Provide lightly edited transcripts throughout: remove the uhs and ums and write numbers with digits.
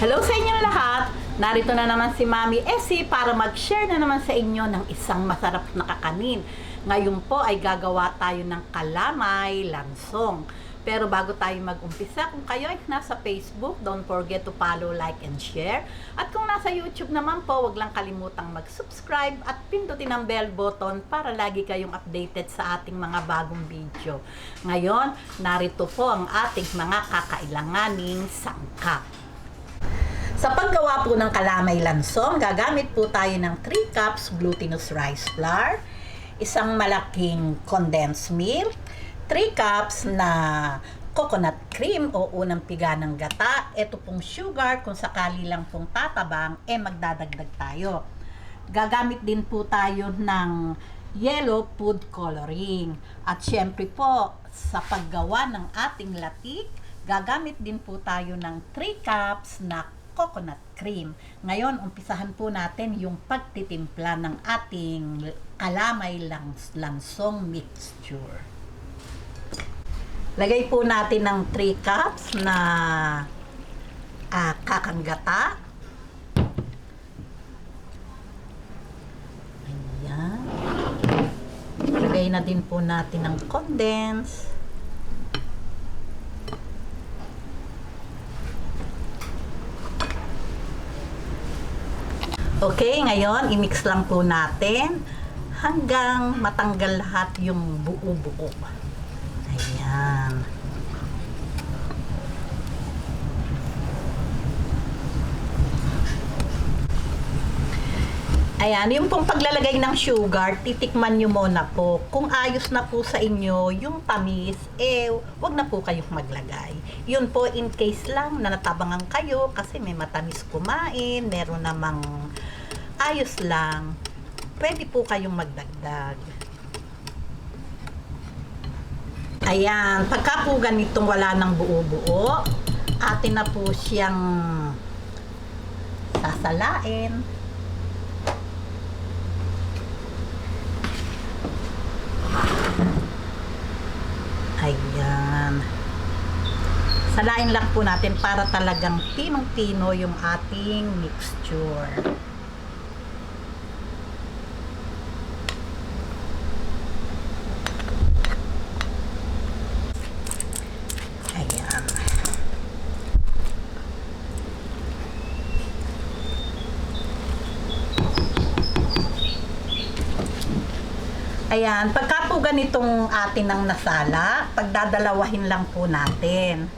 Hello sa inyo lahat! Narito na naman si Mami Essie para mag-share na naman sa inyo ng isang masarap na kakanin. Ngayon po ay gagawa tayo ng kalamay lansong. Pero bago tayo mag-umpisa, kung kayo ay nasa Facebook, don't forget to follow, like, and share. At kung nasa YouTube naman po, wag lang kalimutang mag-subscribe at pindutin ang bell button para lagi kayong updated sa ating mga bagong video. Ngayon, narito po ang ating mga kakailanganing sangkap. Sa paggawa po ng kalamay lansong, gagamit po tayo ng 3 cups glutinous rice flour, isang malaking condensed milk, 3 cups na coconut cream o unang piga ng gata. Ito pong sugar, kung sakali lang pong tatabang, magdadagdag tayo. Gagamit din po tayo ng yellow food coloring. At syempre po, sa paggawa ng ating latik, gagamit din po tayo ng 3 cups na coconut cream. Ngayon, umpisahan po natin yung pagtitimpla ng ating kalamay lansong mixture. Lagay po natin ng 3 cups na kakanggata. Ayan. Lagay na din po natin ng condense. Okay, ngayon, i-mix lang po natin hanggang matanggal lahat yung buo-buo. Ayan. Ayan, yung pong paglalagay ng sugar, titikman nyo muna po. Kung ayos na po sa inyo yung tamis, wag na po kayong maglagay. Yun po, in case lang na natabangan kayo kasi may matamis kumain, meron namang ayos lang, pwede po kayong magdagdag. Ayan, pagka po ganitong wala ng buo-buo, atin na po siyang sasalain. Ayan. Salain lang po natin para talagang pinong-pino yung ating mixture. Ayan. Ayan, pagka po ganitong atin ang nasala, pagdadalawahin lang po natin.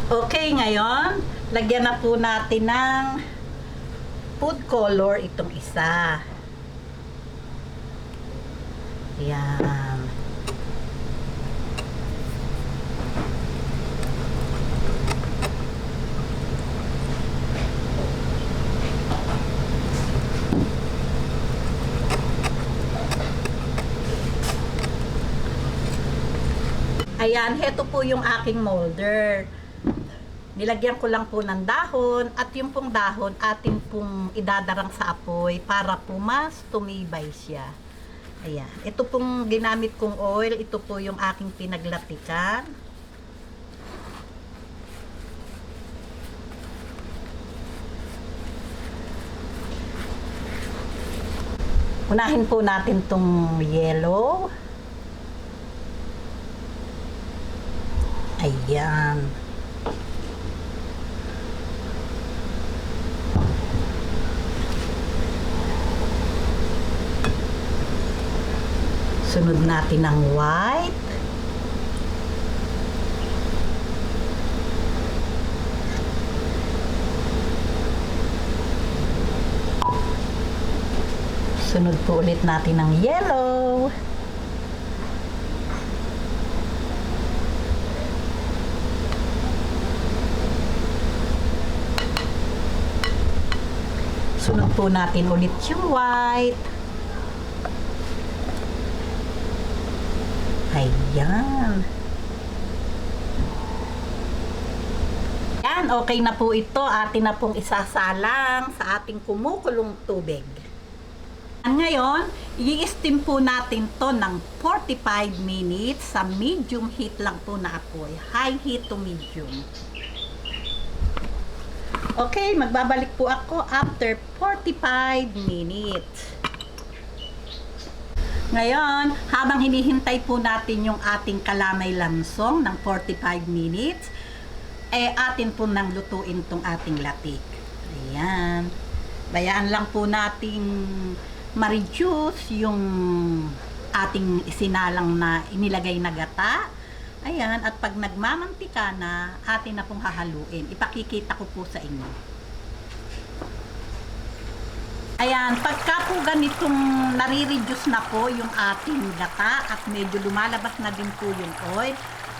Okay, ngayon, lagyan na po natin ng food color itong isa. Ayan. Ayan, heto po yung aking molder. Nilagyan ko lang po ng dahon at yung pong dahon atin pong idadarang sa apoy para po mas tumibay siya. Ayan. Ito pong ginamit kong oil, ito po yung aking pinaglatikan. Unahin po natin tong yellow. Ayan. Sunod natin ang white. Sunod po ulit natin ang yellow. Sunod po natin ulit yung white. Ayan. Ayan, okay na po ito. Atin na pong isasalang sa ating kumukulong tubig. Ngayon, i-steam po natin to ng 45 minutes sa medium heat lang po na apoy. High heat to medium. Okay, magbabalik po ako after 45 minutes. Ngayon, habang hinihintay po natin yung ating kalamay lansong ng 45 minutes, atin po nang lutuin tong ating latik. Ayan. Bayaan lang po nating ma-reduce yung ating isinalang na inilagay na gata. Ayan. At pag nagmamantika na, atin na pong hahaluin. Ipakikita ko po sa inyo. Ayan, pagka po ganitong nare-reduce na po yung ating gata at medyo lumalabas na din po yung oil,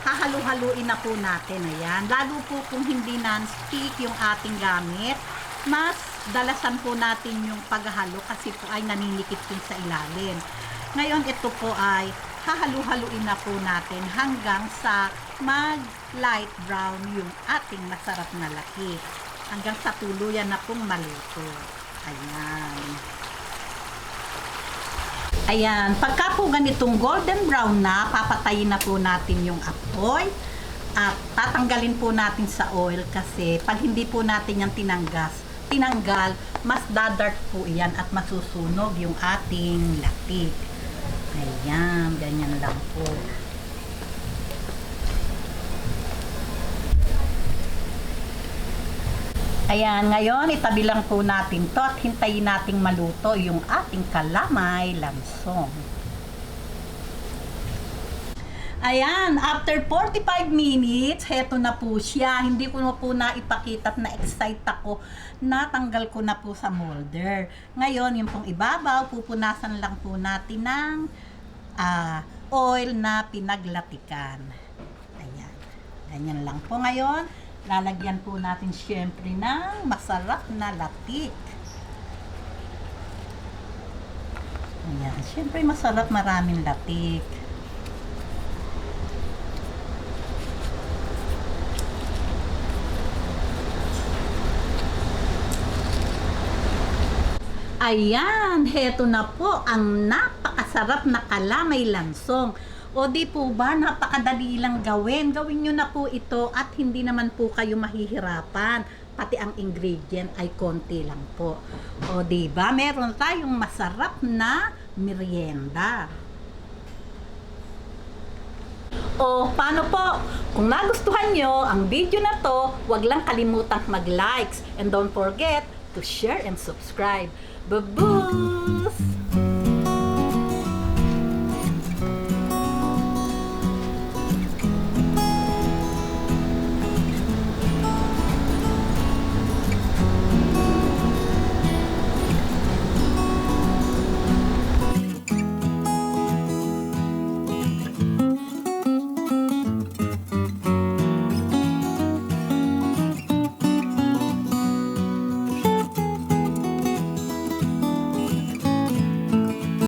hahalu-haluin na po natin. Ayan, lalo po kung hindi non-stick yung ating gamit, mas dalasan po natin yung paghahalo kasi po ay naninikit yun sa ilalim. Ngayon, ito po ay hahalu-haluin na po natin hanggang sa mag-light brown yung ating masarap na laki. Hanggang sa tuluyan na pong maluto. Ayan. Ayan. Pagka po ganitong golden brown na, papatayin na po natin yung apoy. At tatanggalin po natin sa oil kasi pag hindi po natin yan tinanggal, mas dadark po yan at masusunog yung ating latik. Ayan. Ganyan lang po. Ayan, ngayon itabi lang po natin to at hintayin nating maluto yung ating kalamay lansong. Ayan, after 45 minutes, heto na po siya. Hindi ko na po naipakita at na-excite ako. Natanggal ko na po sa molder. Ngayon, yung pong ibabaw, pupunasan lang po natin ng oil na pinaglatikan. Ayan, ganyan lang po ngayon. Lalagyan po natin syempre ng masarap na latik. Ayan, syempre masarap, maraming latik. Ayan, heto na po ang napakasarap na kalamay lansong. O di po ba, napakadali lang gawin. Gawin nyo na po ito at hindi naman po kayo mahihirapan. Pati ang ingredient ay konti lang po. O di ba, meron tayong masarap na merienda. O paano po? Kung nagustuhan nyo ang video na to, huwag lang kalimutang mag-likes. And don't forget to share and subscribe. Baboos!